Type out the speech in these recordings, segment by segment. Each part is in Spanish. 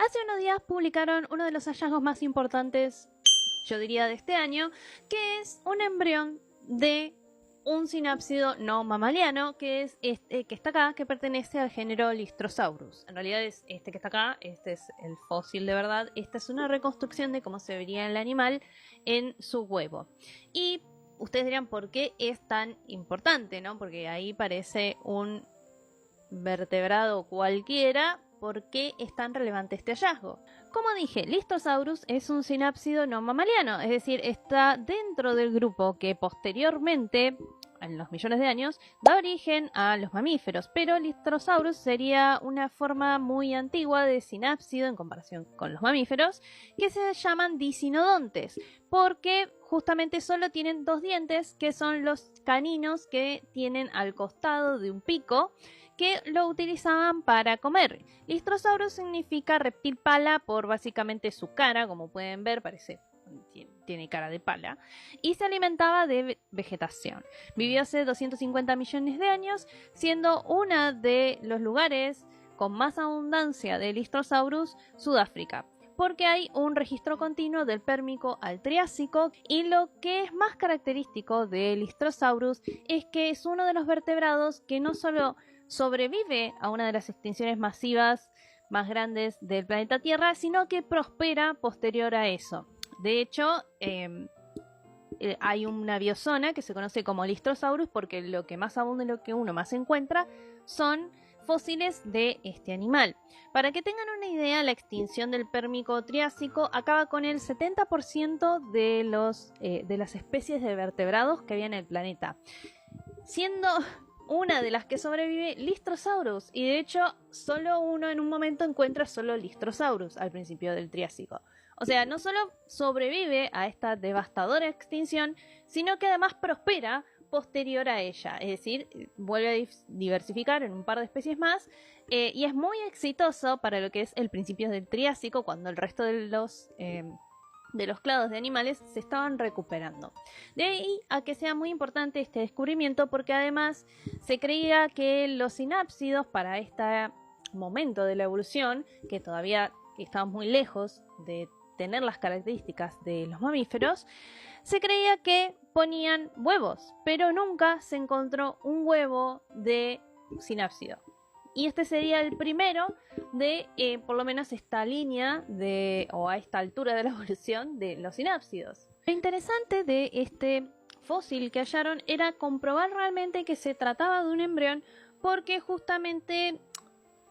Hace unos días publicaron uno de los hallazgos más importantes, yo diría, de este año, que es un embrión de un sinápsido no mamaliano, que es este que está acá, que pertenece al género Lystrosaurus. En realidad es este que está acá, este es el fósil de verdad. Esta es una reconstrucción de cómo se vería el animal en su huevo. Y ustedes dirán, ¿por qué es tan importante, no? Porque ahí parece un vertebrado cualquiera. ¿Por qué es tan relevante este hallazgo? Como dije, Lystrosaurus es un sinápsido no mamaliano, es decir, está dentro del grupo que posteriormente, en los millones de años, da origen a los mamíferos, pero Lystrosaurus sería una forma muy antigua de sinápsido en comparación con los mamíferos, que se llaman dicinodontes, porque justamente solo tienen dos dientes, que son los caninos que tienen al costado de un pico, que lo utilizaban para comer. Lystrosaurus significa reptil pala por básicamente su cara, como pueden ver, tiene cara de pala, y se alimentaba de vegetación. Vivió hace 250 millones de años, siendo uno de los lugares con más abundancia de Lystrosaurus, Sudáfrica, porque hay un registro continuo del Pérmico al Triásico, y lo que es más característico de Lystrosaurus es que es uno de los vertebrados que no solo sobrevive a una de las extinciones masivas más grandes del planeta Tierra, sino que prospera posterior a eso. De hecho, hay una biozona que se conoce como Lystrosaurus porque lo que más abunda y lo que uno más encuentra son fósiles de este animal. Para que tengan una idea, la extinción del Pérmico Triásico acaba con el 70% de las especies de vertebrados que había en el planeta, siendo una de las que sobrevive Lystrosaurus, y de hecho solo uno en un momento encuentra solo Lystrosaurus al principio del Triásico. O sea, no solo sobrevive a esta devastadora extinción, sino que además prospera posterior a ella, es decir, vuelve a diversificar en un par de especies más, y es muy exitoso para lo que es el principio del Triásico, cuando el resto de los clados de animales se estaban recuperando. De ahí a que sea muy importante este descubrimiento, porque además se creía que los sinápsidos para este momento de la evolución, que todavía estaban muy lejos de tener las características de los mamíferos, se creía que ponían huevos, pero nunca se encontró un huevo de sinápsido. Y este sería el primero de, por lo menos, esta línea o a esta altura de la evolución de los sinápsidos. Lo interesante de este fósil que hallaron era comprobar realmente que se trataba de un embrión, porque justamente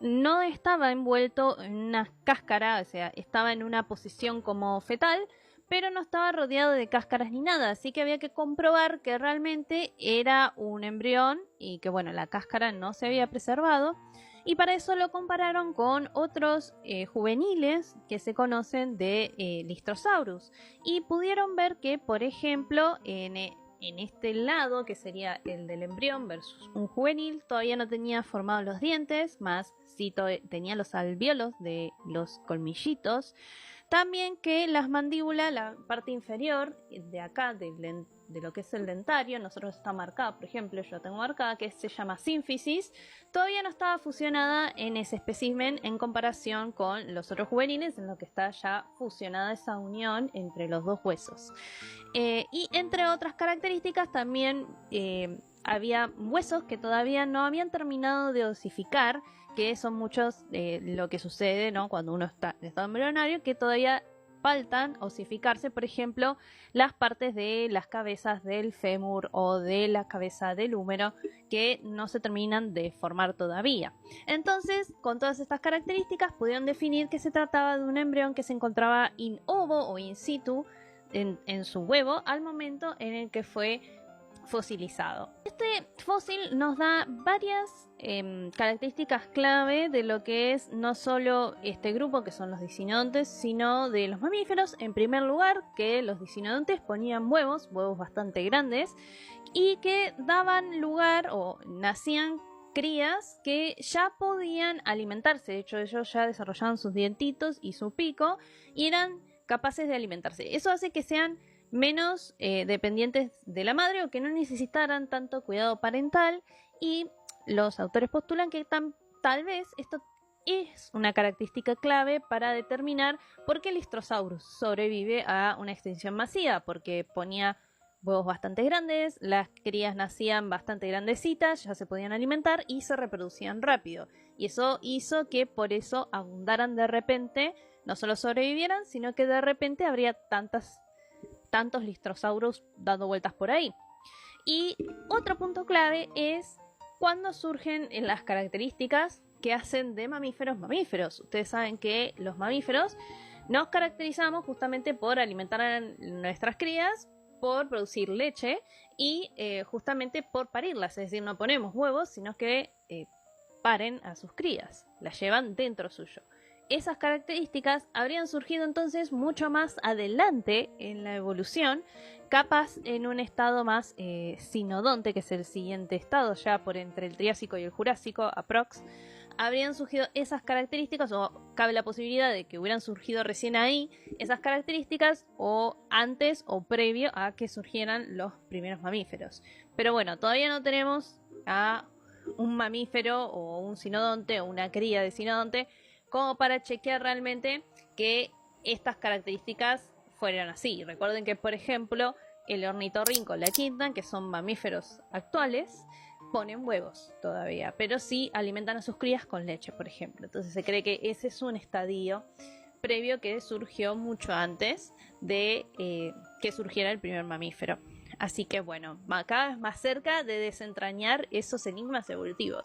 no estaba envuelto en una cáscara, o sea, estaba en una posición como fetal, pero no estaba rodeado de cáscaras ni nada, así que había que comprobar que realmente era un embrión y que, bueno, la cáscara no se había preservado, y para eso lo compararon con otros juveniles que se conocen de Lystrosaurus, y pudieron ver que, por ejemplo, en este lado, que sería el del embrión versus un juvenil, todavía no tenía formados los dientes, más sí tenía los alvéolos de los colmillitos. También que las mandíbulas, la parte inferior de acá, de lo que es el dentario, nosotros está marcada, por ejemplo, yo tengo marcada, que se llama sínfisis, todavía no estaba fusionada en ese espécimen en comparación con los otros juveniles, en lo que está ya fusionada esa unión entre los dos huesos. Y entre otras características también había huesos que todavía no habían terminado de osificar, que son muchos lo que sucede, ¿no?, cuando uno está en estado embrionario, que todavía faltan osificarse, por ejemplo, las partes de las cabezas del fémur o de la cabeza del húmero, que no se terminan de formar todavía. Entonces, con todas estas características, pudieron definir que se trataba de un embrión que se encontraba in ovo o in situ en su huevo al momento en el que fue fosilizado. Este fósil nos da varias características clave de lo que es no solo este grupo, que son los dicinodontes, sino de los mamíferos. En primer lugar, que los dicinodontes ponían huevos bastante grandes, y que daban lugar o nacían crías que ya podían alimentarse. De hecho, ellos ya desarrollaban sus dientitos y su pico y eran capaces de alimentarse. Eso hace que sean menos dependientes de la madre, o que no necesitaran tanto cuidado parental, y los autores postulan que tal vez esto es una característica clave para determinar por qué el Lystrosaurus sobrevive a una extinción masiva, porque ponía huevos bastante grandes, las crías nacían bastante grandecitas, ya se podían alimentar y se reproducían rápido. Y eso hizo que por eso abundaran de repente, no solo sobrevivieran, sino que de repente habría tantos Lystrosaurus dando vueltas por ahí. Y otro punto clave es cuando surgen las características que hacen de mamíferos. Ustedes saben que los mamíferos nos caracterizamos justamente por alimentar a nuestras crías, por producir leche y justamente por parirlas, es decir, no ponemos huevos, sino que paren a sus crías, las llevan dentro suyo. Esas características habrían surgido entonces mucho más adelante en la evolución, capaz en un estado más sinodonte, que es el siguiente estado, ya por entre el Triásico y el Jurásico, aprox, habrían surgido esas características, o cabe la posibilidad de que hubieran surgido recién ahí esas características, o antes o previo a que surgieran los primeros mamíferos. Pero bueno, todavía no tenemos a un mamífero o un sinodonte o una cría de sinodonte como para chequear realmente que estas características fueran así. Recuerden que, por ejemplo, el ornitorrinco, la quinta, que son mamíferos actuales, ponen huevos todavía, pero sí alimentan a sus crías con leche, por ejemplo. Entonces se cree que ese es un estadio previo que surgió mucho antes de que surgiera el primer mamífero. Así que bueno, cada vez más cerca de desentrañar esos enigmas evolutivos.